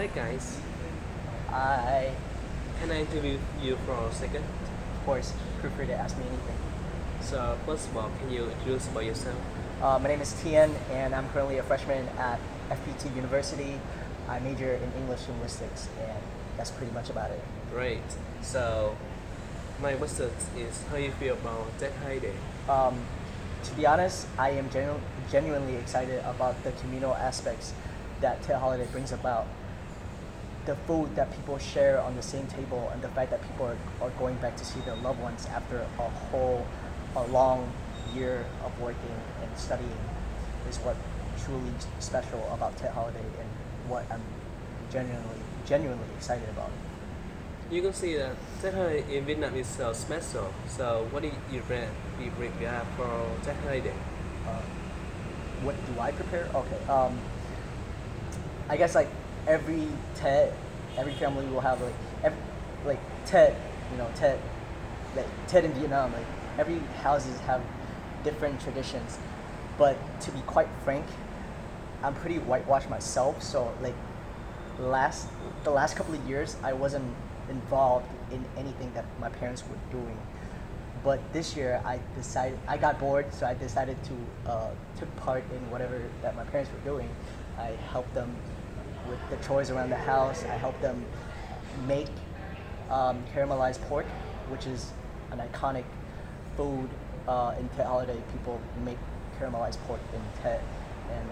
Hi guys, I, can I interview you for a second? of course, prefer to ask me anything. So first of all, can you introduce about yourself? My name is Tian, and I'm currently a freshman at FPT University. I major in English linguistics, and that's pretty much about it. Great. So my question is how you feel about that holiday? Um, to be honest, I am genuinely excited about the communal aspects that Tet Holiday brings about. The food that people share on the same table, and the fact that people are going back to see their loved ones after a long year of working and studying is what truly special about Tet Holiday and what I'm genuinely excited about. You can see that that holiday in Vietnam is so special. So what do you prepare for that holiday? Uh, what do I prepare? Okay. I guess like every Tet, every family will have like Tet, Tet, like Tet in Vietnam. Like every houses have different traditions, but to be quite frank, I'm pretty whitewashed myself. So like last the last couple of years, I wasn't involved in anything that my parents were doing. But this year, I got bored, so I decided to took part in whatever that my parents were doing. I helped them with the chores around the house. I helped them make caramelized pork, which is an iconic food in Tet holiday. People make caramelized pork in Tet, and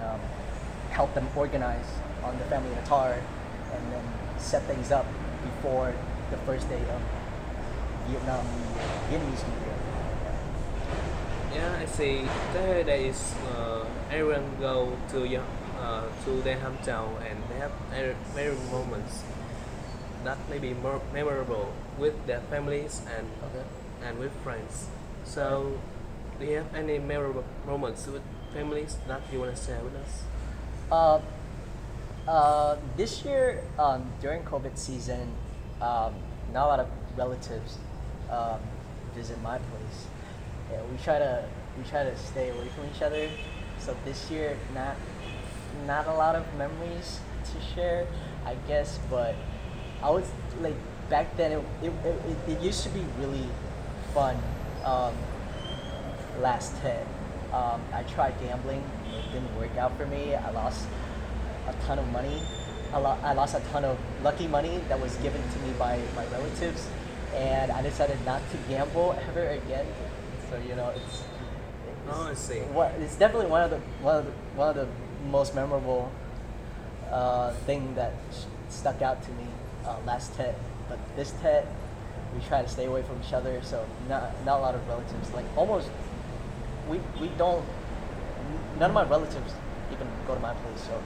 help them organize on the family attire, and then set things up before the first day of Vietnam New Year, Vietnamese New Year. Yeah, I see. That holiday is everyone go to their hometown and they have very moments that may be more memorable with their families Okay. and with friends. Right. So, do you have any memorable moments with families that you want to share with us? Uh, this year, during COVID season, um, not a lot of relatives um, visit my place. Yeah, we try to stay away from each other. So this year, not a lot of memories to share, I guess. But I was like back then. It used to be really fun. Um, last hit. I tried gambling. It didn't work out for me. I lost a ton of money. I lost a ton of lucky money that was given to me by my relatives, and I decided not to gamble ever again. So Oh, I see. it's definitely one of the most memorable thing that stuck out to me last Tet. But this Tet, we try to stay away from each other, so not a lot of relatives. Like almost, we don't. None of my relatives even go to my place, so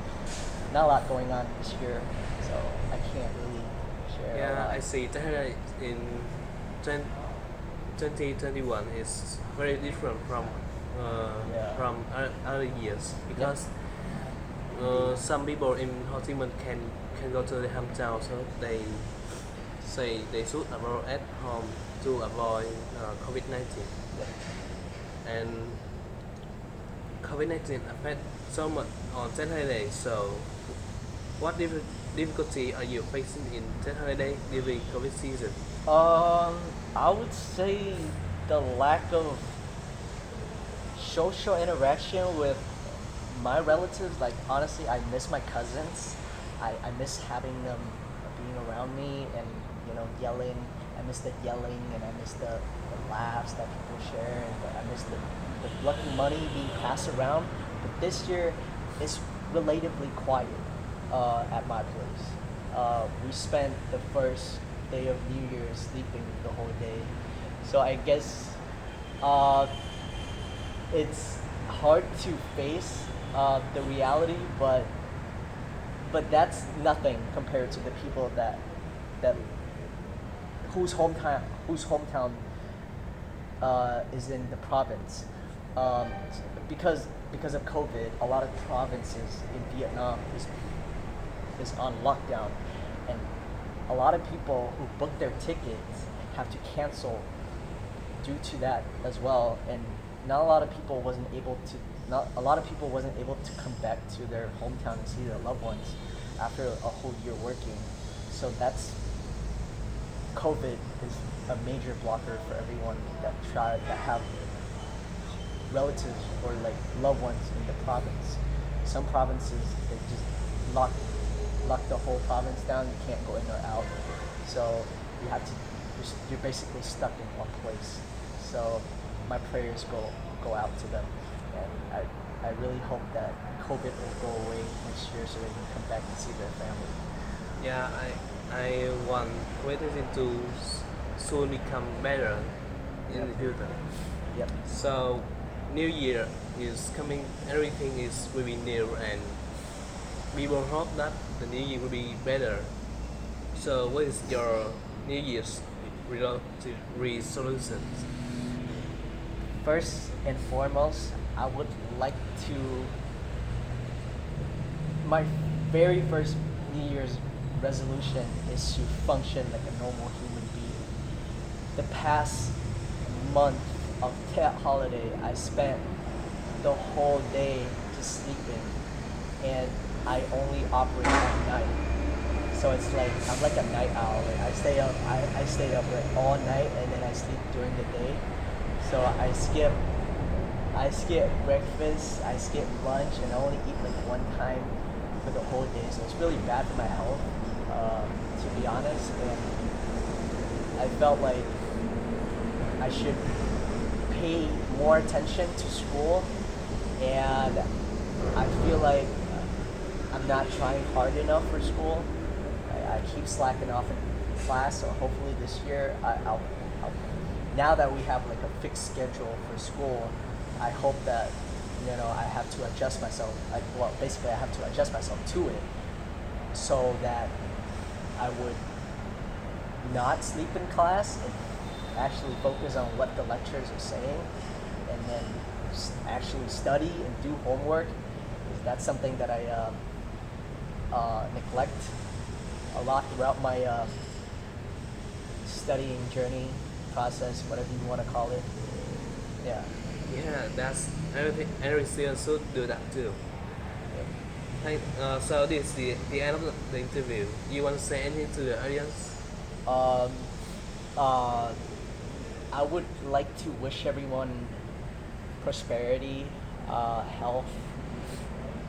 not a lot going on this year. So I can't really share a Yeah, lot. I see. That in 2021 is very different Yeah. from other years Yep. because Indeed. some people in Ho Chi Minh can go to the hometown, so they say they should avoid at home to avoid COVID-19, Yep. and COVID-19 affect so much on that holiday. So, what difficulty are you facing in that holiday during COVID season? I would say the lack of social interaction with my relatives. Like honestly, I miss my cousins. I miss having them being around me and yelling. I miss the yelling, and I miss the laughs that people share, and I miss the lucky money being passed around. But this year, it's relatively quiet at my place. We spent the first day of New Year's sleeping the whole day, so I guess uh, it's hard to face the reality, but that's nothing compared to the people that whose hometown is in the province. Um, because of COVID, a lot of provinces in Vietnam is on lockdown, and a lot of people who booked their tickets have to cancel due to that as well. And not a lot of people wasn't able to not a lot of people wasn't able to come back to their hometown and see their loved ones after a whole year working. So that's COVID is a major blocker for everyone that have relatives or like loved ones in the province. Some provinces they just lock lock the whole province down. You can't go in or out. So you have to you're basically stuck in one place. So my prayers go out to them, and I really hope that COVID will go away next year so they can come back and see their family. Yeah, I want 2022 to soon become better in Yep. the future. Yep. So, New Year is coming. Everything is will be new, and we will hope that the New Year will be better. So, what is your New Year's resolutions? First and foremost, I would like to. My very first New Year's resolution is to function like a normal human being. The past month of Tet holiday, I spent the whole day just sleeping, and I only operate at night. So it's like I'm like a night owl. Like I stay up like all night, and then I sleep during the day. So I skip breakfast, I skip lunch, and I only eat like one time for the whole day. So it's really bad for my health, to be honest. And I felt like I should pay more attention to school, and I feel like I'm not trying hard enough for school. I keep slacking off in class, so hopefully this year I'll now that we have like a fixed schedule for school, I hope that I have to adjust myself. Basically, I have to adjust myself to it, so that I would not sleep in class and actually focus on what the lecturers are saying, and then actually study and do homework. 'Cause that's something that I neglect a lot throughout my studying journey process, whatever you want to call it. Yeah. Yeah, that's everything. Every student should do that too. Yep. So this is the end of the interview. You want to say anything to the audience? Um, uh, I would like to wish everyone prosperity, health.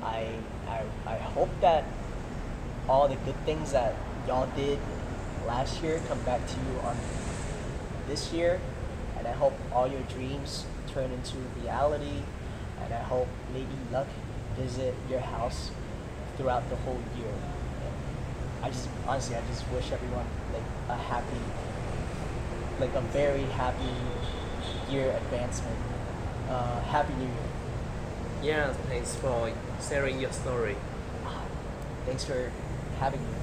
I hope that all the good things that y'all did last year come back to you on this year, and I hope all your dreams turn into reality, and I hope Lady Luck visit your house throughout the whole year. And I just wish everyone like a happy, like a very happy year advancement. Happy New Year. Yeah, thanks for sharing your story. Thanks for having me.